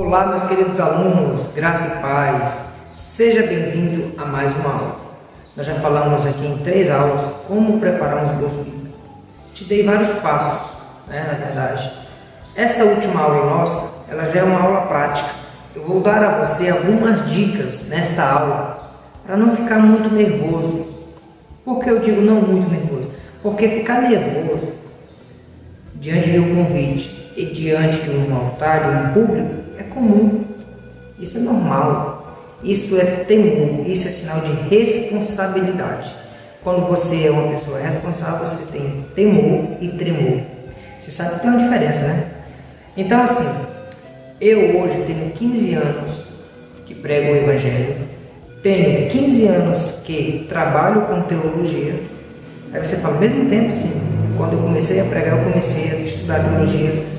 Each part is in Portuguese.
Olá, meus queridos alunos, graça e paz, seja bem-vindo a mais uma aula. Nós já falamos aqui em 3 aulas como preparar um esboço bíblico. Te dei vários passos, na verdade. Esta última aula nossa, ela já é uma aula prática. Eu vou dar a você algumas dicas nesta aula para não ficar muito nervoso. Por que eu digo não muito nervoso? Porque ficar nervoso diante de um convite e diante de um altar, de um público, é comum. Isso é normal. Isso é temor, isso é sinal de responsabilidade. Quando você é uma pessoa responsável, você tem temor e tremor. Você sabe que tem uma diferença, né? Então, assim, eu hoje tenho 15 anos que prego o Evangelho, tenho 15 anos que trabalho com teologia. Aí você fala, ao mesmo tempo, sim, quando eu comecei a pregar, eu comecei a estudar teologia,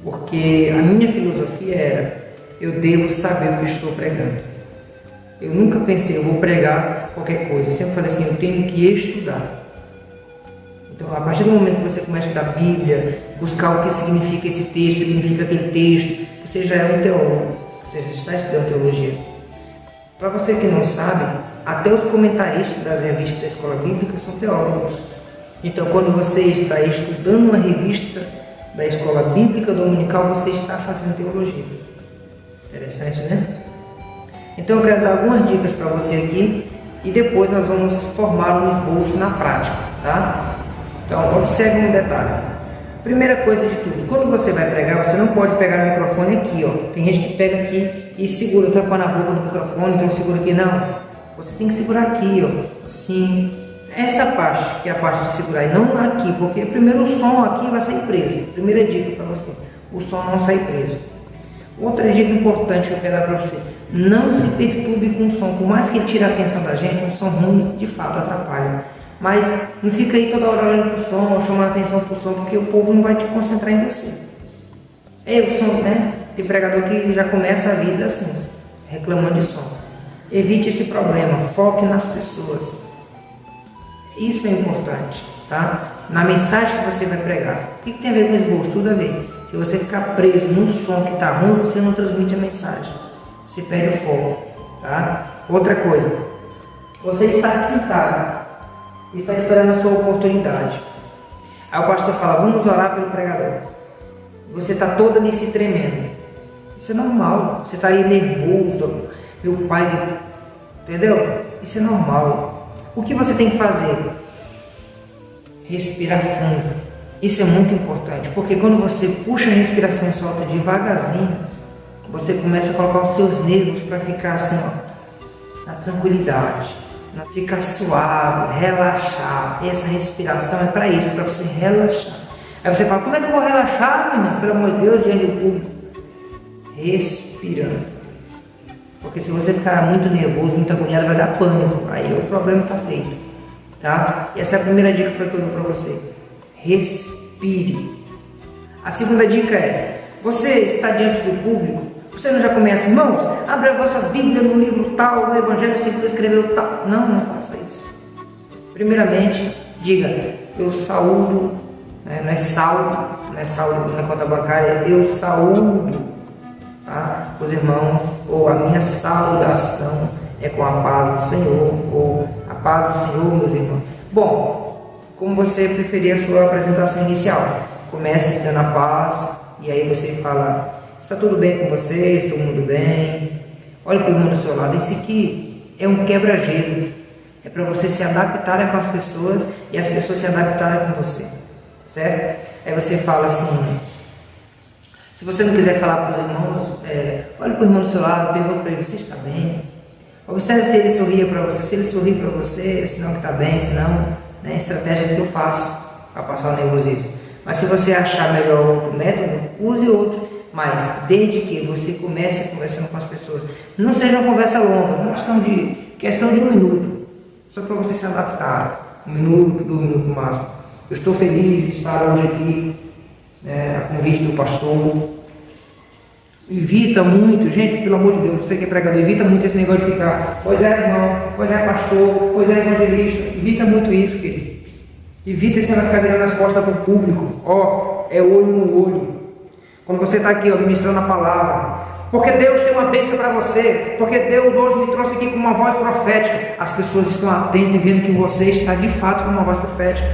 porque a minha filosofia era, eu devo saber o que estou pregando. Eu nunca pensei, eu vou pregar qualquer coisa. Eu sempre falei assim, eu tenho que estudar. Então, a partir do momento que você começa a estudar a Bíblia, buscar o que significa esse texto, significa aquele texto, você já é um teólogo, você já está estudando teologia. Para você que não sabe, até os comentaristas das revistas da escola bíblica são teólogos. Então, quando você está estudando uma revista da escola bíblica dominical, você está fazendo teologia. Interessante, né? Então, eu quero dar algumas dicas para você aqui e depois nós vamos formar um esboço na prática, tá? Então, observe um detalhe. Primeira coisa de tudo, quando você vai pregar, você não pode pegar o microfone aqui, ó. Tem gente que pega aqui e segura, tampa na boca do microfone, então segura aqui. Não, você tem que segurar aqui, ó, assim. Essa parte, que é a parte de segurar, e não aqui, porque primeiro o som aqui vai sair preso. Primeira dica para você, o som não sai preso. Outra dica importante que eu quero dar para você, não se perturbe com o som. Por mais que ele tire a atenção da gente, um som ruim de fato atrapalha. Mas não fica aí toda hora olhando para o som, ou chamando a atenção para o som, porque o povo não vai te concentrar em você. É o som, né? Tem pregador que já começa a vida assim, reclamando de som. Evite esse problema, foque nas pessoas. Isso é importante, tá? Na mensagem que você vai pregar. O que tem a ver com esboço? Tudo a ver. Se você ficar preso no som que está ruim, você não transmite a mensagem. Você perde o foco, tá? Outra coisa. Você está sentado, está esperando a sua oportunidade. Aí o pastor fala, vamos orar pelo pregador. Você está todo ali se tremendo. Isso é normal. Você está aí nervoso. Meu pai, entendeu? Isso é normal. O que você tem que fazer? Respirar fundo. Isso é muito importante, porque quando você puxa a respiração e solta devagarzinho, você começa a colocar os seus nervos para ficar assim, ó, na tranquilidade, ficar suave, relaxar. Essa respiração é para isso, para você relaxar. Aí você fala, como é que eu vou relaxar, meu irmão? Pelo amor de Deus, diante do público. Respirando. Porque se você ficar muito nervoso, muito agoniado, vai dar pânico. Aí o problema está feito. Tá? E essa é a primeira dica que eu dou para você. Respire. A segunda dica é, você está diante do público, você não já começa, irmãos, abre as vossas Bíblias no livro tal, no Evangelho segundo escreveu tal. Não, não faça isso. Primeiramente, diga, eu saúdo, não é saldo, não é conta bancária, eu saúdo. Tá? Os irmãos, ou a minha saudação é com a paz do Senhor, ou a paz do Senhor, meus irmãos. Bom, como você preferir a sua apresentação inicial, comece dando a paz, e aí você fala, está tudo bem com vocês, todo mundo bem? Olha para o irmão do seu lado, esse aqui é um quebra-gelo, é para você se adaptar com as pessoas, e as pessoas se adaptarem com você, certo? Aí você fala assim, se você não quiser falar para os irmãos, olha para o irmão do seu lado, pergunta para ele, você está bem? Observe se ele sorria para você. Se ele sorri para você, é sinal que está bem, senão, estratégias que eu faço para passar o nervosismo. Mas se você achar melhor outro método, use outro, mas desde que você comece conversando com as pessoas. Não seja uma conversa longa, uma questão de 1 minuto, só para você se adaptar, 1 minuto, 2 minutos no máximo. Eu estou feliz de estar hoje aqui, a convite do pastor. Evita muito, gente, pelo amor de Deus, você que é pregador, evita muito esse negócio de ficar, pois é irmão, pois é pastor, pois é evangelista, evita muito isso, querido. Evita esse ficar virando as costas para o público, é olho no olho. Quando você está aqui, ministrando a palavra, porque Deus tem uma bênção para você, porque Deus hoje me trouxe aqui com uma voz profética. As pessoas estão atentas e vendo que você está de fato com uma voz profética.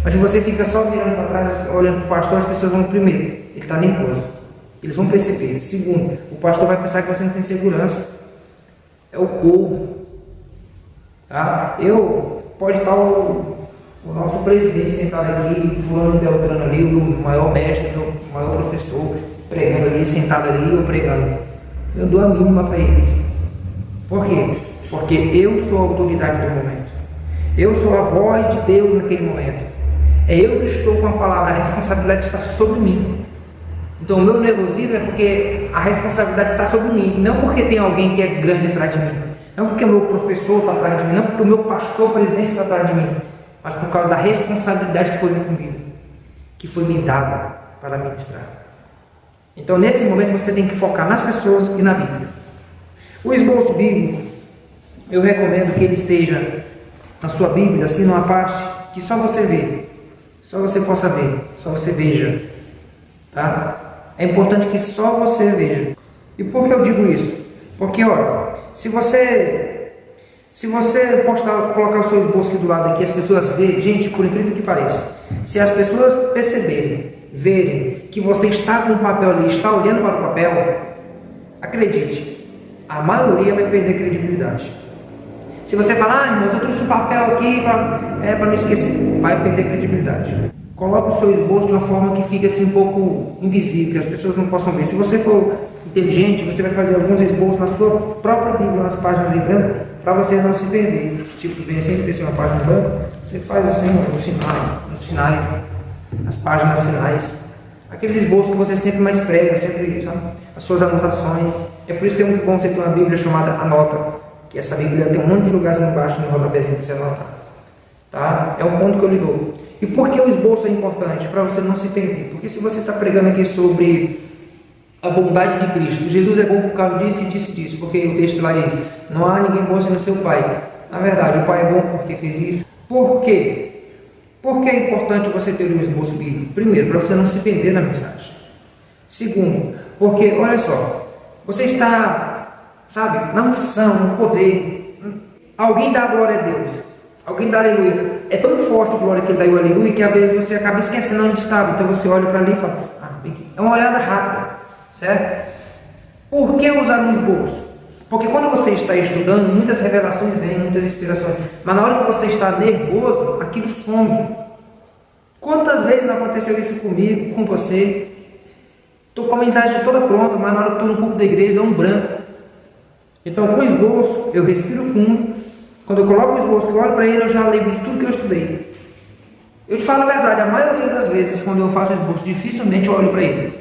Mas se você fica só virando para trás, olhando para o pastor, as pessoas vão, primeiro, ele está nervoso. Eles vão perceber. Segundo, o pastor vai pensar que você não tem segurança. É o povo. Tá? Pode estar o nosso presidente sentado aqui, fulano Beltrano ali, o maior mestre, o maior professor, pregando ali, sentado ali, ou pregando. Eu dou a mínima para eles. Por quê? Porque eu sou a autoridade do momento. Eu sou a voz de Deus naquele momento. É eu que estou com a palavra, a responsabilidade está sobre mim. Então o meu nervosismo é porque a responsabilidade está sobre mim, não porque tem alguém que é grande atrás de mim, não porque o meu professor está atrás de mim, não porque o meu pastor presidente está atrás de mim, mas por causa da responsabilidade que foi me incumbida, que foi me dada para ministrar. Então nesse momento você tem que focar nas pessoas e na Bíblia. O esboço bíblico, eu recomendo que ele esteja na sua Bíblia, assim numa parte que só você vê, só você possa ver, só você veja, tá? É importante que só você veja. E por que eu digo isso? Porque, olha, se você colocar o seu esboço aqui do lado aqui, as pessoas verem, gente, por incrível que pareça, se as pessoas perceberem, verem que você está com o papel ali, está olhando para o papel, acredite, a maioria vai perder credibilidade. Se você falar, irmãos, eu trouxe o papel aqui para não esquecer, vai perder credibilidade. Coloque o seu esboço de uma forma que fique assim um pouco invisível, que as pessoas não possam ver. Se você for inteligente, você vai fazer alguns esboços na sua própria Bíblia, nas páginas em branco, para você não se perder. Tipo, vem sempre descer uma página em branco, você faz assim nos finais, nas páginas finais. Aqueles esboços que você sempre mais prega, sempre, sabe? As suas anotações. É por isso que é muito bom você ter uma Bíblia chamada Anota, que essa Bíblia tem um monte de lugares embaixo no rodapézinho para você anotar. Tá? É um ponto que eu lhe dou. E por que o esboço é importante? Para você não se perder. Porque se você está pregando aqui sobre a bondade de Cristo, Jesus é bom por causa disso e disso e disso, porque o texto lá diz, não há ninguém bom senão seu Pai. Na verdade, o Pai é bom porque fez isso. Por quê? Por que é importante você ter um esboço bíblico? Primeiro, para você não se perder na mensagem. Segundo, porque, olha só, você está, sabe, na unção, no poder. Alguém dá a glória a Deus. Alguém dá aleluia. É tão forte a glória que ele dá o aleluia que às vezes você acaba esquecendo onde estava. Então você olha para ali e fala, é uma olhada rápida, certo? Por que usar um esboço? Porque quando você está estudando, muitas revelações vêm, muitas inspirações. Mas na hora que você está nervoso, aquilo some. Quantas vezes não aconteceu isso comigo, com você? Estou com a mensagem toda pronta, mas na hora que estou no púlpito da igreja, dá um branco. Então com o esboço, eu respiro fundo. Quando eu coloco o esboço, eu olho para ele, eu já lembro de tudo que eu estudei. Eu te falo a verdade, a maioria das vezes, quando eu faço o esboço, dificilmente eu olho para ele.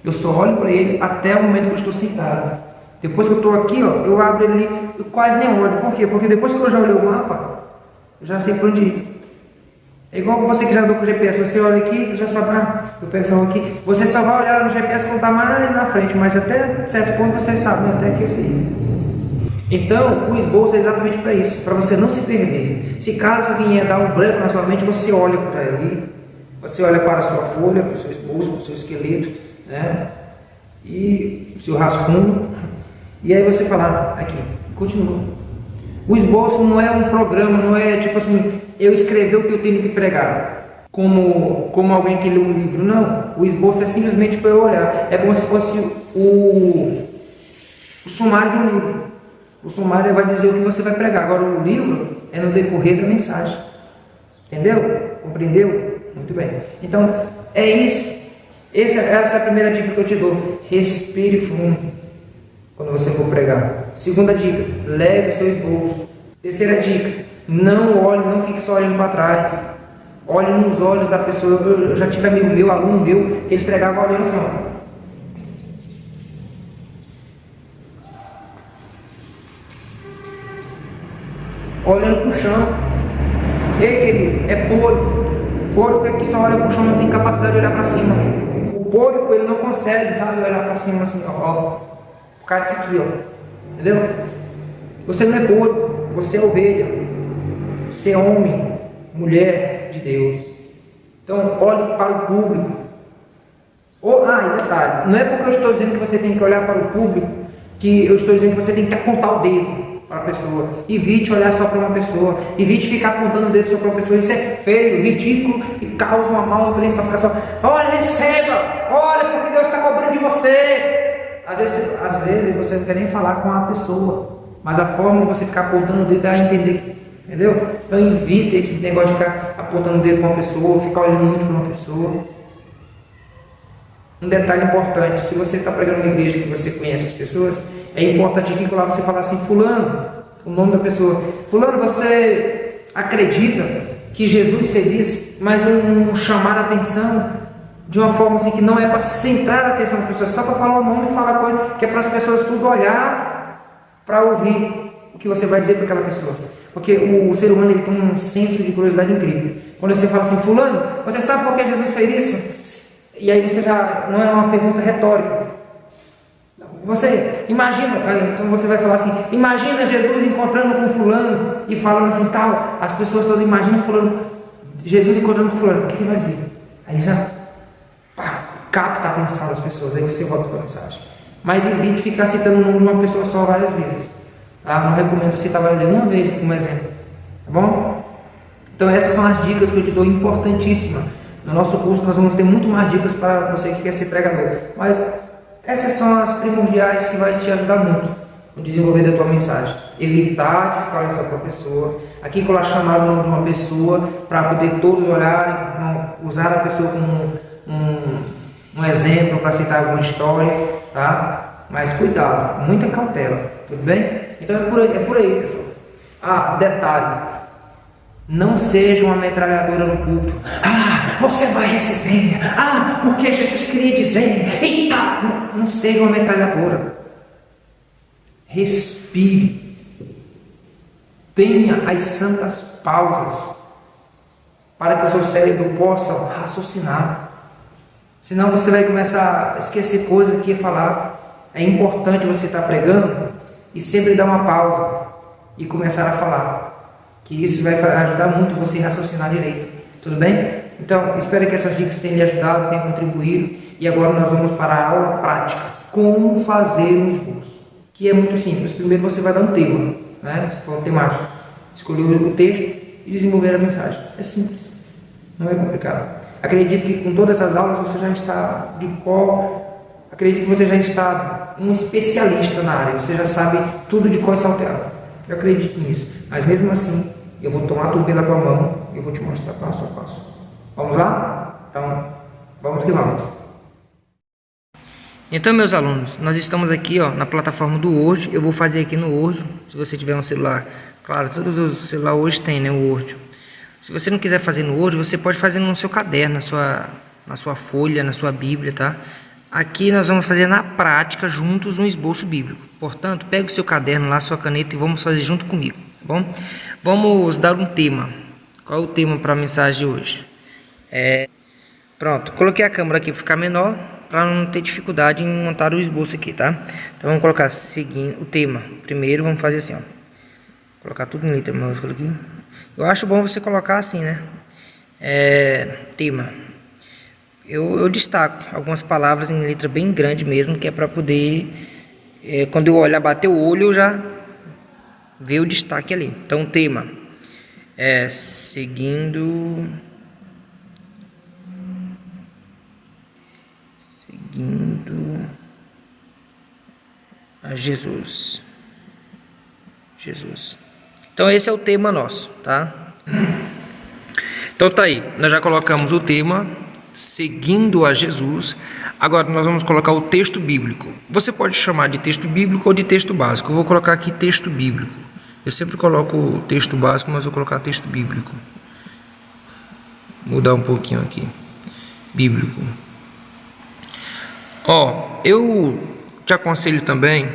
Eu só olho para ele até o momento que eu estou sentado. Depois que eu estou aqui, ó, eu abro ele ali, eu quase nem olho. Por quê? Porque depois que eu já olhei o mapa, eu já sei para onde ir. É igual você que já andou com o GPS, você olha aqui, já sabe, eu pego essa aqui. Você só vai olhar no GPS quando está mais na frente, mas até certo ponto você sabe, né? Até aqui eu sei. Então, o esboço é exatamente para isso, para você não se perder. Se caso vier dar um branco na sua mente, você olha para ali, você olha para a sua folha, para o seu esboço, para o seu esqueleto, né? E o seu rascunho, e aí você fala, aqui, continua. O esboço não é um programa, não é tipo assim, eu escrever o que eu tenho que pregar, como alguém que lê um livro, não. O esboço é simplesmente para eu olhar, é como se fosse o sumário de um livro. O sumário vai dizer o que você vai pregar. Agora o livro é no decorrer da mensagem. Entendeu? Compreendeu? Muito bem. Então, é isso. Essa é a primeira dica que eu te dou. Respire fundo quando você for pregar. Segunda dica, leve o seu esboço. Terceira dica, não olhe, não fique só olhando para trás. Olhe nos olhos da pessoa. Eu já tive amigo meu, aluno meu, que eles pregavam olhando só. Olhando para o chão. Ei, querido, é porco. Porco que só olha para o chão, não tem capacidade de olhar para cima. O porco, ele não consegue, sabe, olhar para cima assim, ó. Por causa disso aqui, ó. Entendeu? Você não é porco, você é ovelha. Você é homem, mulher de Deus. Então, olhe para o público. e detalhe, não é porque eu estou dizendo que você tem que olhar para o público que eu estou dizendo que você tem que apontar o dedo para a pessoa. Evite olhar só para uma pessoa, evite ficar apontando o dedo só para uma pessoa. Isso é feio, ridículo e causa uma mal impressão. Ficar só, olha, receba, olha porque Deus está cobrando de você. Às vezes você não quer nem falar com a pessoa, mas a forma de você ficar apontando o dedo dá a entender, entendeu? Então evite esse negócio de ficar apontando o dedo para uma pessoa, ficar olhando muito para uma pessoa. Um detalhe importante, se você está pregando uma igreja que você conhece as pessoas, é importante aqui que lá você falar assim, fulano, o nome da pessoa, fulano, você acredita que Jesus fez isso, mas chamar a atenção de uma forma assim que não é para centrar a atenção da pessoa, só para falar o nome e falar coisa, que é para as pessoas tudo olhar para ouvir o que você vai dizer para aquela pessoa. Porque o ser humano ele tem um senso de curiosidade incrível. Quando você fala assim, fulano, você sabe por que Jesus fez isso? E aí você já, não é uma pergunta retórica. Você imagina, então você vai falar assim, imagina Jesus encontrando com fulano e falando assim tal, as pessoas todas imaginam fulano, Jesus encontrando com fulano, o que ele vai dizer? Aí já capta a atenção das pessoas, aí você volta para a mensagem. Mas evite ficar citando o nome de uma pessoa só várias vezes. Tá? Não recomendo citar várias vezes, uma vez como exemplo. Tá bom? Então essas são as dicas que eu te dou, importantíssimas. No nosso curso nós vamos ter muito mais dicas para você que quer ser pregador. Mas essas são as primordiais que vai te ajudar muito no desenvolver da tua mensagem. Evitar de ficar olhando só para a pessoa. Aqui colar chamar o nome de uma pessoa para poder todos olharem, usar a pessoa como um exemplo para citar alguma história, tá? Mas cuidado, muita cautela, tudo bem? Então é por aí, pessoal. Detalhe. Não seja uma metralhadora no púlpito. Você vai receber. Porque Jesus queria dizer. Eita! Não seja uma metralhadora. Respire. Tenha as santas pausas para que o seu cérebro possa raciocinar. Senão você vai começar a esquecer coisas que ia falar. É importante você estar pregando e sempre dar uma pausa e começar a falar. Que isso vai ajudar muito você a raciocinar direito. Tudo bem? Então, espero que essas dicas tenham lhe ajudado, tenham contribuído. E agora nós vamos para a aula prática. Como fazer um esboço. Que é muito simples. Primeiro você vai dar um tema, né? Se for temático. Escolher o texto e desenvolver a mensagem. É simples. Não é complicado. Acredito que com todas as aulas você já está de cor. Acredito que você já está um especialista na área. Você já sabe tudo de cor e salteado. Eu acredito nisso, mas mesmo assim, eu vou tomar tudo pela tua mão e eu vou te mostrar passo a passo. Vamos lá? Então, vamos que vamos. Então, meus alunos, nós estamos aqui na plataforma do Word. Eu vou fazer aqui no Word, se você tiver um celular. Claro, todos os celulares hoje tem, né, o Word. Se você não quiser fazer no Word, você pode fazer no seu caderno, na sua folha, na sua Bíblia, tá? Aqui nós vamos fazer na prática juntos um esboço bíblico. Portanto, pegue o seu caderno lá, sua caneta e vamos fazer junto comigo, tá bom? Vamos dar um tema. Qual é o tema para a mensagem de hoje? Pronto, coloquei a câmera aqui para ficar menor, para não ter dificuldade em montar o esboço aqui, tá? Então vamos colocar seguindo o tema. Primeiro vamos fazer assim, colocar tudo em letra maiúscula aqui. Eu acho bom você colocar assim, né? Tema. Eu destaco algumas palavras em letra bem grande mesmo, que é para poder, quando eu olhar, bater o olho, eu já ver o destaque ali. Então, o tema é seguindo a Jesus. Então, esse é o tema nosso, tá? Então, tá aí. Nós já colocamos o tema seguindo a Jesus. Agora nós vamos colocar o texto bíblico. Você pode chamar de texto bíblico ou de texto básico. Eu vou colocar aqui texto bíblico. Eu sempre coloco o texto básico, mas vou colocar texto bíblico. Vou mudar um pouquinho aqui. Bíblico. Eu te aconselho também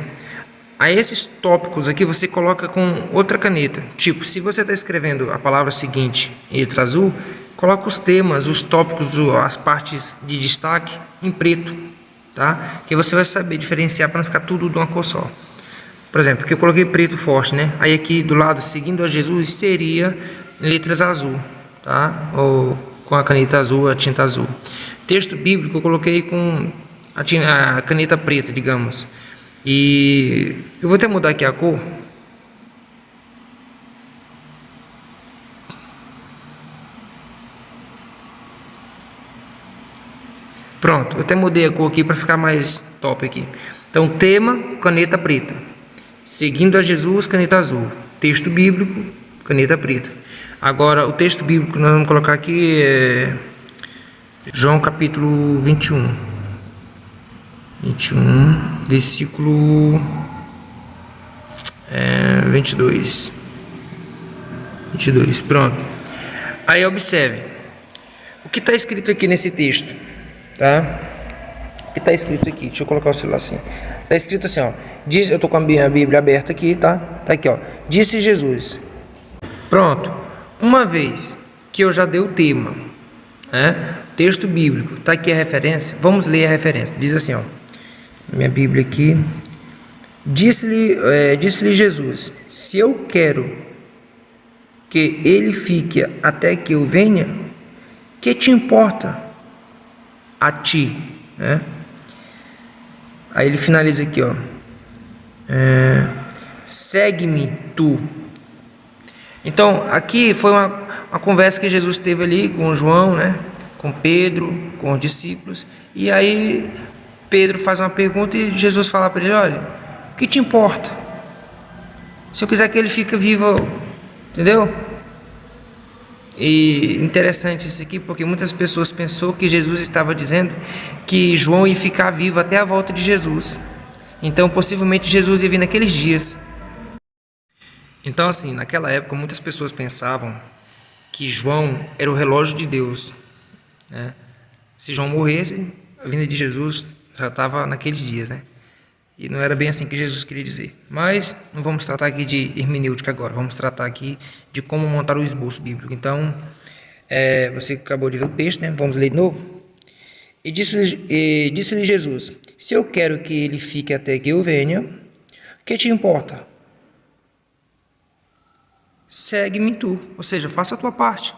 a esses tópicos aqui você coloca com outra caneta. Tipo, se você está escrevendo a palavra seguinte em letra azul, coloca os temas, os tópicos, as partes de destaque em preto, tá? Que você vai saber diferenciar para não ficar tudo de uma cor só. Por exemplo, porque eu coloquei preto forte, né? Aí aqui do lado, seguindo a Jesus, seria em letras azul, tá? Ou com a caneta azul, a tinta azul. Texto bíblico eu coloquei com a caneta preta, digamos. E eu vou até mudar aqui a cor. Pronto, eu até mudei a cor aqui para ficar mais top aqui. Então, tema, caneta preta. Seguindo a Jesus, caneta azul. Texto bíblico, caneta preta. Agora, o texto bíblico que nós vamos colocar aqui é João capítulo 21. 21, versículo 22. 22, pronto. Aí observe. O que está escrito aqui nesse texto? Tá? O que está escrito aqui? Deixa eu colocar o celular assim. Está escrito assim, ó. Eu estou com a minha Bíblia aberta aqui, tá? Tá aqui, ó. Disse Jesus. Pronto. Uma vez que eu já dei o tema, né? Texto bíblico, tá aqui a referência. Vamos ler a referência. Diz assim, ó. Minha Bíblia aqui. Disse-lhe Jesus: se eu quero que ele fique até que eu venha, que te importa a ti, né? Aí ele finaliza aqui, ó. Segue-me tu. Então, aqui foi uma conversa que Jesus teve ali com João, né? Com Pedro, com os discípulos. E aí Pedro faz uma pergunta e Jesus fala para ele: olha, o que te importa? Se eu quiser que ele fique vivo, entendeu? E interessante isso aqui, porque muitas pessoas pensou que Jesus estava dizendo que João ia ficar vivo até a volta de Jesus. Então, possivelmente, Jesus ia vir naqueles dias. Então, assim, naquela época, muitas pessoas pensavam que João era o relógio de Deus, né? Se João morresse, a vinda de Jesus já estava naqueles dias, né? E não era bem assim que Jesus queria dizer. Mas não vamos tratar aqui de hermenêutica agora. Vamos tratar aqui de como montar o esboço bíblico. Então, você acabou de ver o texto, né? Vamos ler de novo. E disse-lhe Jesus: se eu quero que ele fique até que eu venha, o que te importa? Segue-me tu. Ou seja, faça a tua parte.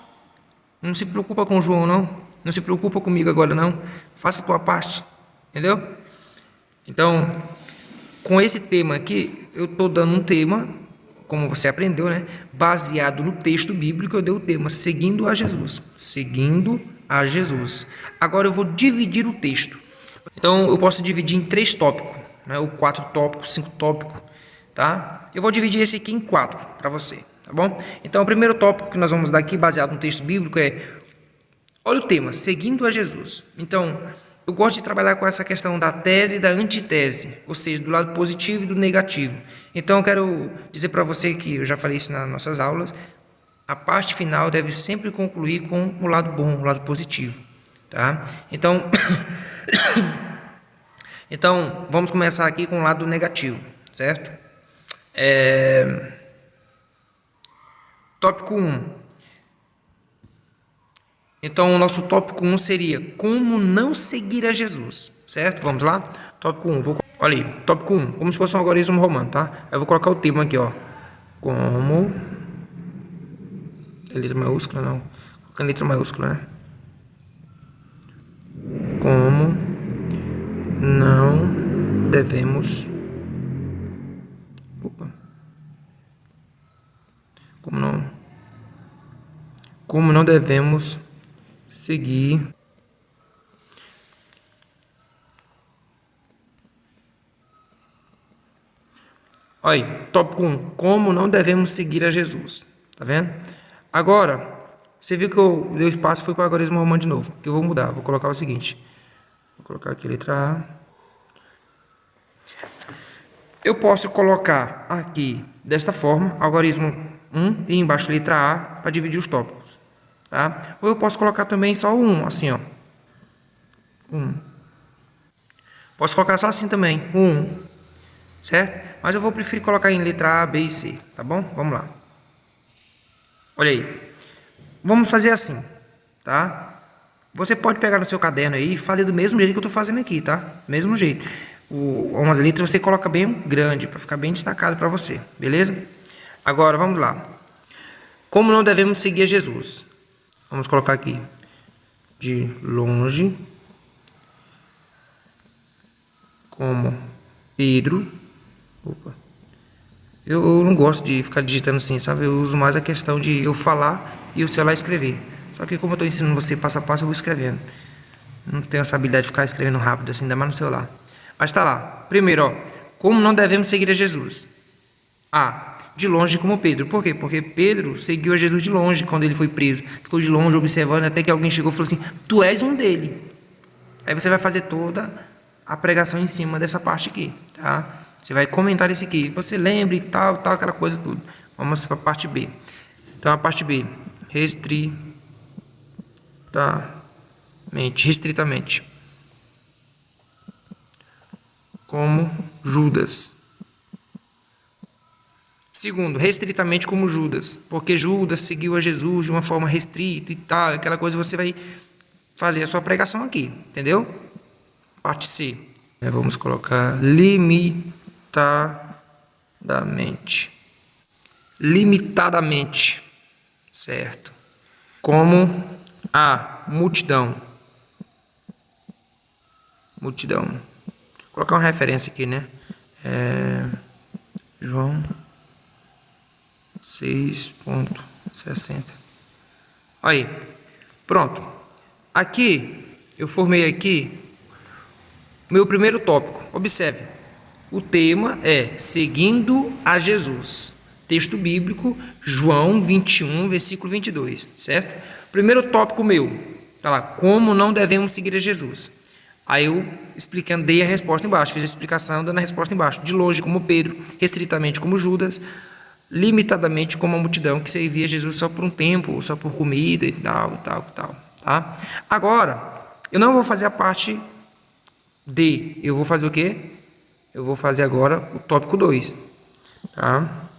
Não se preocupa com João, não. Não se preocupa comigo agora, não. Faça a tua parte. Entendeu? Então, com esse tema aqui, eu estou dando um tema, como você aprendeu, né? Baseado no texto bíblico, eu dei o tema seguindo a Jesus. Seguindo a Jesus. Agora eu vou dividir o texto. Então, eu posso dividir em 3 tópicos, né? Ou 4 tópicos, 5 tópicos, tá? Eu vou dividir esse aqui em 4 para você, tá bom? Então, o primeiro tópico que nós vamos dar aqui, baseado no texto bíblico, olha o tema, seguindo a Jesus. Então, eu gosto de trabalhar com essa questão da tese e da antitese, ou seja, do lado positivo e do negativo. Então, eu quero dizer para você que, eu já falei isso nas nossas aulas, a parte final deve sempre concluir com o lado bom, o lado positivo, tá? Então, então vamos começar aqui com o lado negativo, certo? Tópico 1. Então, o nosso tópico 1 seria como não seguir a Jesus, certo? Vamos lá? Tópico 1. Olha aí, tópico 1, como se fosse um algarismo romano, tá? Eu vou colocar o tema aqui, ó. Como... É letra maiúscula, não. Coloca letra maiúscula, né? Como não devemos... Opa. Como não devemos seguir Olha aí, tópico 1, como não devemos seguir a Jesus, tá vendo? Agora, você viu que eu dei espaço e fui para o algarismo romano de novo, que eu vou mudar, vou colocar o seguinte, vou colocar aqui a letra A. Eu posso colocar aqui, desta forma, algarismo 1 e embaixo letra A, para dividir os tópicos, tá? Ou eu posso colocar também só o 1, assim, ó. 1. Posso colocar só assim também, 1, certo? Mas eu vou preferir colocar em letra A, B e C, tá bom? Vamos lá. Olha aí. Vamos fazer assim, tá? Você pode pegar no seu caderno aí e fazer do mesmo jeito que eu estou fazendo aqui, tá? Mesmo jeito. Umas letras você coloca bem grande, para ficar bem destacado para você, beleza? Agora, vamos lá. Como não devemos seguir a Jesus? Vamos colocar aqui. De longe como Pedro. Opa. Eu não gosto de ficar digitando assim, sabe? Eu uso mais a questão de eu falar e o celular escrever. Só que como eu estou ensinando você passo a passo, eu vou escrevendo. Não tenho essa habilidade de ficar escrevendo rápido assim, ainda mais no celular. Mas tá lá. Primeiro, ó. Como não devemos seguir a Jesus? A. De longe como Pedro. Por quê? Porque Pedro seguiu a Jesus de longe quando ele foi preso. Ficou de longe observando até que alguém chegou e falou assim: tu és um dele. Aí você vai fazer toda a pregação em cima dessa parte aqui, tá? Você vai comentar isso aqui. Você lembre tal, tal, aquela coisa tudo. Vamos para a parte B. Então a parte B. Restritamente. Como Judas. Segundo, restritamente como Judas, porque Judas seguiu a Jesus de uma forma restrita e tal, aquela coisa. Você vai fazer a sua pregação aqui, entendeu? Parte C. Vamos colocar limitadamente, certo? Como a multidão. Vou colocar uma referência aqui, né? João 6.60. Aí, pronto. Aqui, eu formei aqui meu primeiro tópico. Observe, o tema é Seguindo a Jesus. Texto bíblico, João 21, versículo 22, certo? Primeiro tópico meu, tá lá, como não devemos seguir a Jesus. Aí eu explicando, dei a resposta embaixo, fiz a explicação dando a resposta embaixo. De longe como Pedro, restritamente como Judas, limitadamente como a multidão que servia Jesus só por um tempo, só por comida e tal, tá? Agora, eu não vou fazer a parte D, eu vou fazer o quê? Eu vou fazer agora o tópico 2, tá?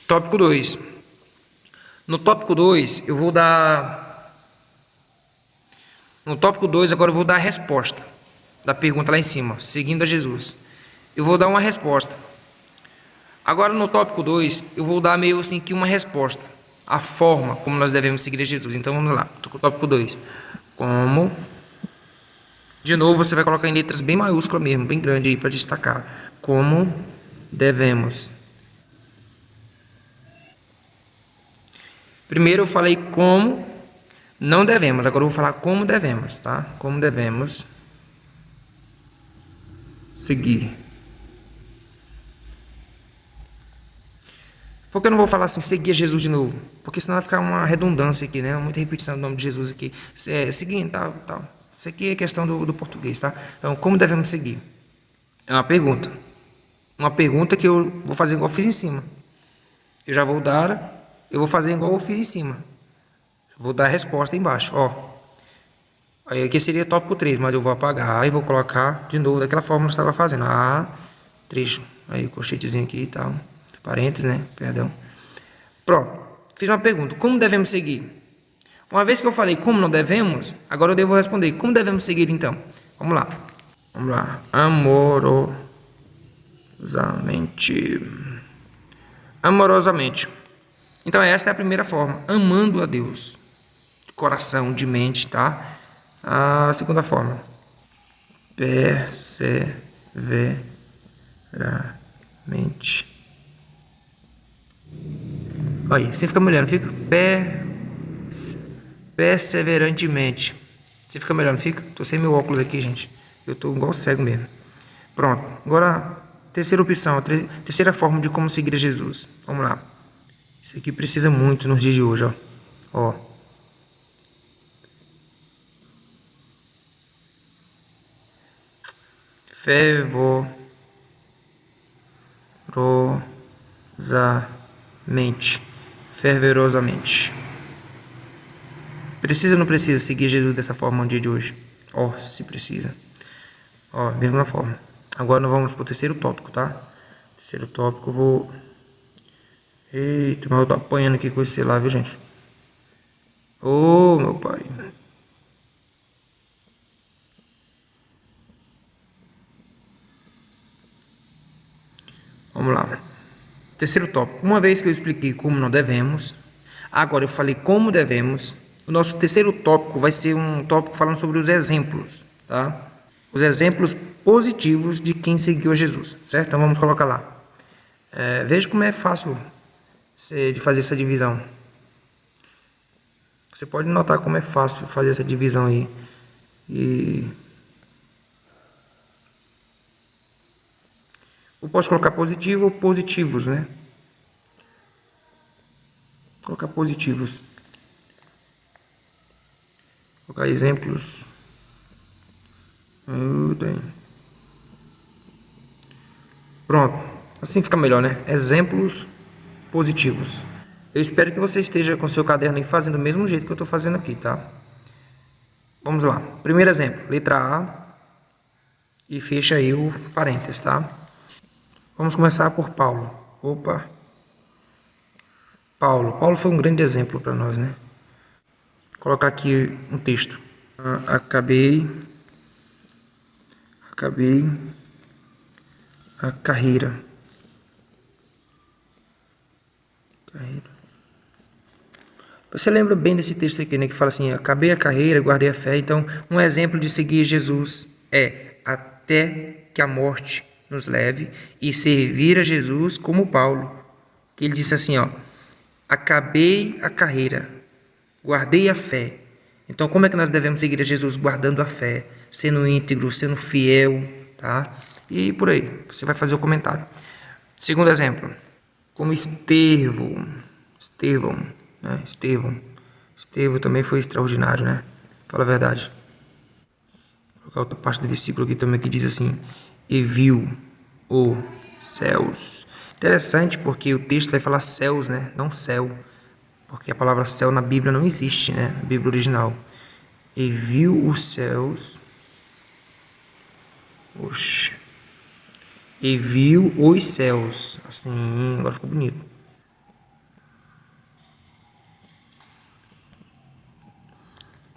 Tópico 2. No tópico 2, eu vou dar... No tópico 2, agora eu vou dar a resposta da pergunta lá em cima, seguindo a Jesus. Eu vou dar uma resposta. Agora, no tópico 2, eu vou dar meio assim que uma resposta. A forma como nós devemos seguir a Jesus. Então, vamos lá. Tópico 2. Como... De novo, você vai colocar em letras bem maiúsculas mesmo, bem grande aí para destacar. Como devemos. Primeiro eu falei como não devemos. Agora eu vou falar como devemos, tá? Como devemos seguir. Por que eu não vou falar assim, seguir Jesus de novo? Porque senão vai ficar uma redundância aqui, né? Muita repetição do nome de Jesus aqui. Seguindo, tal. Isso aqui é questão do português, tá? Então, como devemos seguir? É uma pergunta. Uma pergunta que eu vou fazer igual eu fiz em cima. Eu já vou dar... Eu vou fazer igual eu fiz em cima. Vou dar a resposta embaixo, ó. Aí aqui seria tópico 3, mas eu vou apagar e vou colocar de novo daquela forma que eu estava fazendo. Trecho. Aí, colchetezinho aqui e tal. Parênteses, né? Perdão. Pronto. Fiz uma pergunta. Como devemos seguir? Uma vez que eu falei como não devemos, agora eu devo responder. Como devemos seguir, então? Vamos lá. Amorosamente. Então, essa é a primeira forma. Amando a Deus. De coração, de mente, tá? A segunda forma. Perseveramente. Aí, você fica me olhando, fica? Perseverantemente. Você fica melhor, não fica? Tô sem meu óculos aqui, gente. Eu tô igual cego mesmo. Pronto. Agora, terceira opção, terceira forma de como seguir a Jesus. Vamos lá. Isso aqui precisa muito nos dias de hoje, ó. Fervorosamente. Precisa ou não precisa seguir Jesus dessa forma no dia de hoje? Se precisa. Mesma forma. Agora nós vamos para o terceiro tópico, tá? Terceiro tópico eu vou... Eita, mas eu tô apanhando aqui com esse celular, viu, gente? Meu pai. Vamos lá. Terceiro tópico. Uma vez que eu expliquei como não devemos, agora eu falei como devemos, o nosso terceiro tópico vai ser um tópico falando sobre os exemplos, tá? os exemplos positivos de quem seguiu a Jesus, certo? Então vamos colocar lá. Veja como é fácil de fazer essa divisão. Você pode notar como é fácil fazer essa divisão aí. Eu posso colocar positivo ou positivos, né? Vou colocar positivos. Vou colocar exemplos. Pronto. Assim fica melhor, né? Exemplos positivos. Eu espero que você esteja com seu caderno aí fazendo do mesmo jeito que eu estou fazendo aqui, tá? Vamos lá. Primeiro exemplo. Letra A. E fecha aí o parênteses, tá? Vamos começar por Paulo. Paulo foi um grande exemplo para nós, né? Vou colocar aqui um texto. Acabei a carreira. Você lembra bem desse texto aqui, né? Que fala assim, acabei a carreira, guardei a fé. Então, um exemplo de seguir Jesus é até que a morte nos leve e servir a Jesus como Paulo. Que ele disse assim, acabei a carreira, guardei a fé. Então, como é que nós devemos seguir a Jesus? Guardando a fé, sendo íntegro, sendo fiel, tá? E por aí, você vai fazer o comentário. Segundo exemplo, como Estevão também foi extraordinário, né? Fala a verdade. Vou colocar outra parte do versículo aqui também que diz assim, e viu os céus. Interessante porque o texto vai falar céus, né? Não céu. Porque a palavra céu na Bíblia não existe, né? Na Bíblia original. E viu os céus. E viu os céus. Assim, agora ficou bonito.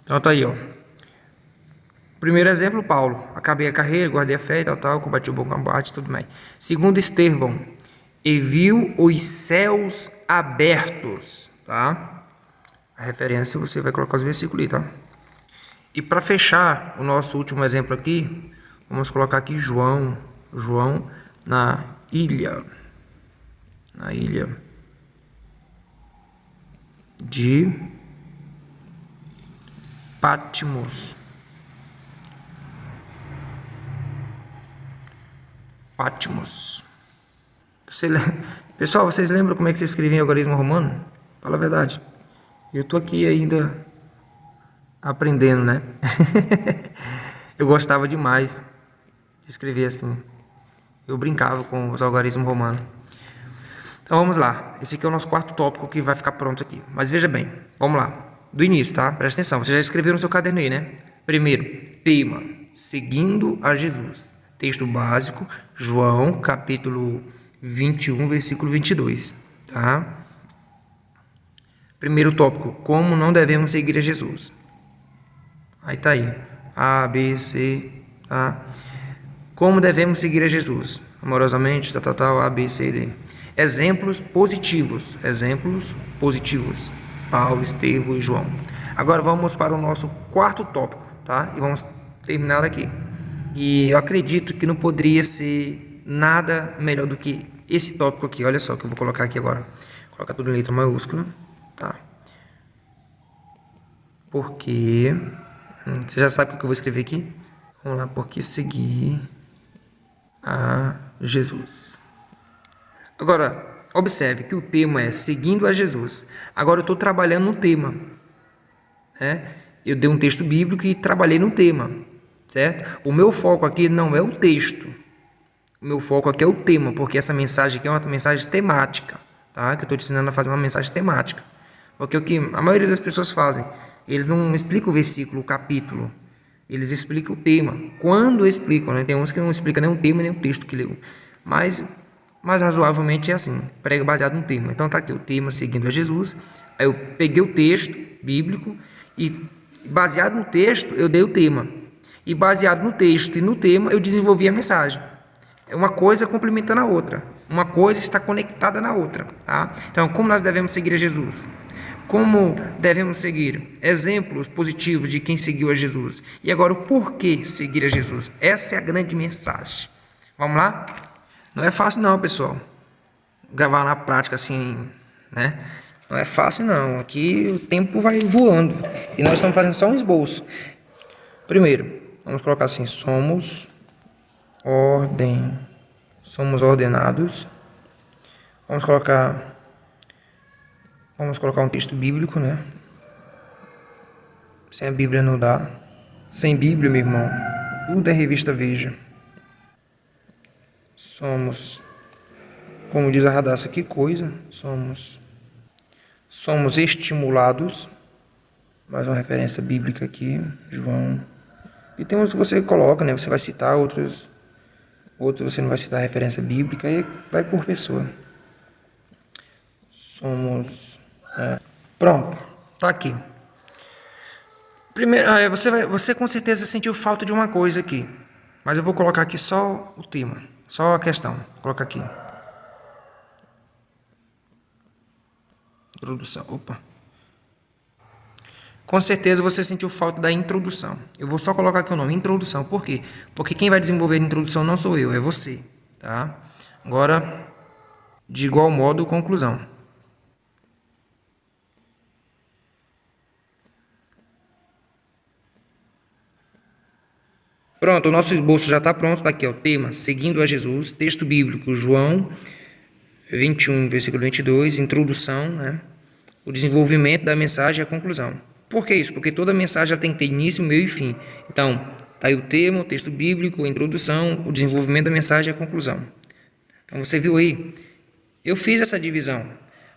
Então tá aí, Primeiro exemplo, Paulo. Acabei a carreira, guardei a fé e tal, combati o bom combate e tudo mais. Segundo, Estevão. E viu os céus abertos, tá? A referência você vai colocar os versículos aí, tá? E para fechar o nosso último exemplo aqui, vamos colocar aqui João na ilha de Patmos. Pessoal, vocês lembram como é que se escrevia em algarismo romano? Fala a verdade. Eu tô aqui ainda aprendendo, né? Eu gostava demais de escrever assim. Eu brincava com os algarismos romanos. Então vamos lá. Esse aqui é o nosso quarto tópico que vai ficar pronto aqui. Mas veja bem, vamos lá. Do início, tá? Presta atenção. Você já escreveu no seu caderno aí, né? Primeiro, tema. Seguindo a Jesus. Texto básico, João, capítulo 21, versículo 22, tá? Primeiro tópico, como não devemos seguir a Jesus. Aí tá aí, A, B, C, tá? Como devemos seguir a Jesus? Amorosamente, A, B, C, D. Exemplos positivos, Paulo, Estevão e João. Agora vamos para o nosso quarto tópico, tá? E vamos terminar aqui. E eu acredito que não poderia ser nada melhor do que esse tópico aqui. Olha só que eu vou colocar aqui agora. Vou colocar tudo em letra maiúscula, tá? Porque... você já sabe o que eu vou escrever aqui? Vamos lá, porque seguir a Jesus. Agora, observe que o tema é seguindo a Jesus. Agora eu estou trabalhando no tema, né? Eu dei um texto bíblico e trabalhei no tema, certo? O meu foco aqui não é o texto. O meu foco aqui é o tema, porque essa mensagem aqui é uma mensagem temática, tá? Que eu estou te ensinando a fazer uma mensagem temática. Porque o que a maioria das pessoas fazem, eles não explicam o versículo, o capítulo, eles explicam o tema. Quando explicam, né? Tem uns que não explicam nem o tema, nem o texto que leu. Mas razoavelmente é assim, prega baseado no tema. Então tá aqui o tema, seguindo a Jesus. Aí eu peguei o texto bíblico e baseado no texto eu dei o tema. E baseado no texto e no tema eu desenvolvi a mensagem. É uma coisa complementando a outra. Uma coisa está conectada na outra, tá? Então, como nós devemos seguir a Jesus? como devemos seguir, exemplos positivos de quem seguiu a Jesus. E agora, o porquê seguir a Jesus. Essa é a grande mensagem. Vamos lá? Não é fácil não, pessoal. Gravar na prática assim, né? Não é fácil não. Aqui o tempo vai voando. E nós estamos fazendo só um esboço. Primeiro, vamos colocar assim, somos ordenados. Vamos colocar um texto bíblico, né? Sem a Bíblia não dá. Sem Bíblia, meu irmão, tudo é revista Veja. Somos, como diz a Radassa, que coisa? Somos estimulados. Mais uma referência bíblica aqui, João. E tem uns que você coloca, né? Você vai citar, outros você não vai citar a referência bíblica, e vai por pessoa. Pronto, tá aqui. Primeiro, você com certeza sentiu falta de uma coisa aqui, mas eu vou colocar aqui só o tema, só a questão. Vou colocar aqui. Introdução. Opa. Com certeza você sentiu falta da introdução. Eu vou só colocar aqui o nome, introdução. Por quê? Porque quem vai desenvolver a introdução não sou eu, é você, tá? Agora, de igual modo, conclusão. Pronto, o nosso esboço já está pronto. Tá aqui, ó, o tema, seguindo a Jesus, texto bíblico, João 21, versículo 22, introdução, né? O desenvolvimento da mensagem e a conclusão. Por que isso? Porque toda mensagem ela tem que ter início, meio e fim. Então, tá aí o tema, o texto bíblico, a introdução, o desenvolvimento da mensagem e a conclusão. Então, você viu aí? Eu fiz essa divisão,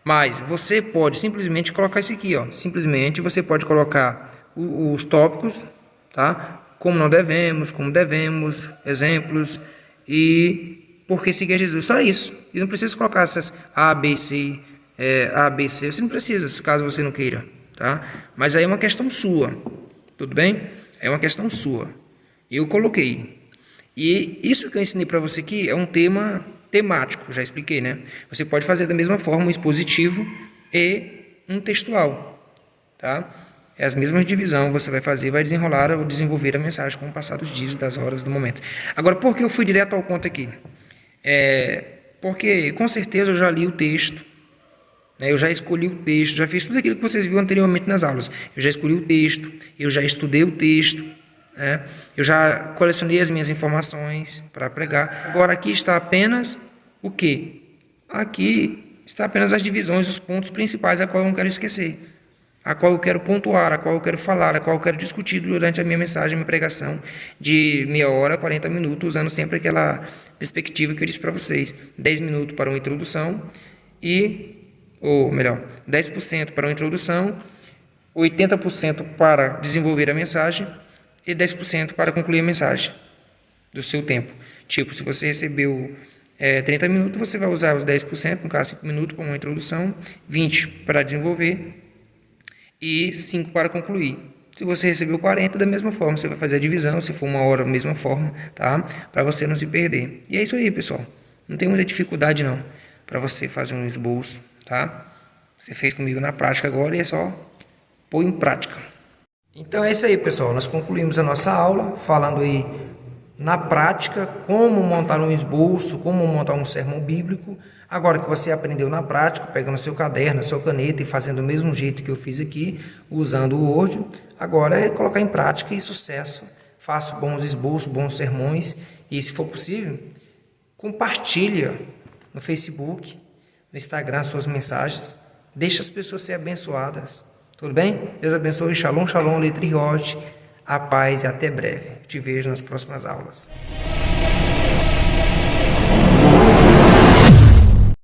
mas você pode simplesmente colocar isso aqui, ó. Simplesmente você pode colocar os tópicos, tá? Como não devemos, como devemos, exemplos e por que seguir Jesus. Só isso. E não precisa colocar essas A, B, C, você não precisa, caso você não queira, tá? Mas aí é uma questão sua, tudo bem? É uma questão sua. Eu coloquei. E isso que eu ensinei para você aqui é um tema temático, já expliquei, né? Você pode fazer da mesma forma um expositivo e um textual, tá? É as mesmas divisões você vai fazer, vai desenrolar ou desenvolver a mensagem com o passar dos dias, das horas, do momento. Agora, por que eu fui direto ao ponto aqui? Porque com certeza eu já li o texto, né? Eu já escolhi o texto, já fiz tudo aquilo que vocês viram anteriormente nas aulas. Eu já escolhi o texto, eu já estudei o texto, né? Eu já colecionei as minhas informações para pregar. Agora aqui está apenas o quê? Aqui está apenas as divisões, os pontos principais a qual eu não quero esquecer, a qual eu quero pontuar, a qual eu quero falar, a qual eu quero discutir durante a minha mensagem, a minha pregação de meia hora, 40 minutos, usando sempre aquela perspectiva que eu disse para vocês. 10 minutos para uma introdução ou melhor, 10% para uma introdução, 80% para desenvolver a mensagem e 10% para concluir a mensagem do seu tempo. Tipo, se você recebeu 30 minutos, você vai usar os 10%, no caso 5 minutos para uma introdução, 20 para desenvolver e 5 para concluir. Se você recebeu 40, da mesma forma, você vai fazer a divisão, se for 1 hora, da mesma forma, tá? Para você não se perder. E é isso aí, pessoal. Não tem muita dificuldade, não, para você fazer um esboço, tá? Você fez comigo na prática agora e é só pôr em prática. Então é isso aí, pessoal. Nós concluímos a nossa aula falando aí na prática como montar um esboço, como montar um sermão bíblico. Agora que você aprendeu na prática, pegando seu caderno, sua caneta e fazendo do mesmo jeito que eu fiz aqui, usando o Word, agora é colocar em prática e sucesso. Faça bons esboços, bons sermões e, se for possível, compartilha no Facebook, no Instagram suas mensagens. Deixa as pessoas serem abençoadas. Tudo bem? Deus abençoe. Shalom, shalom, letra e rote. A paz e até breve. Te vejo nas próximas aulas.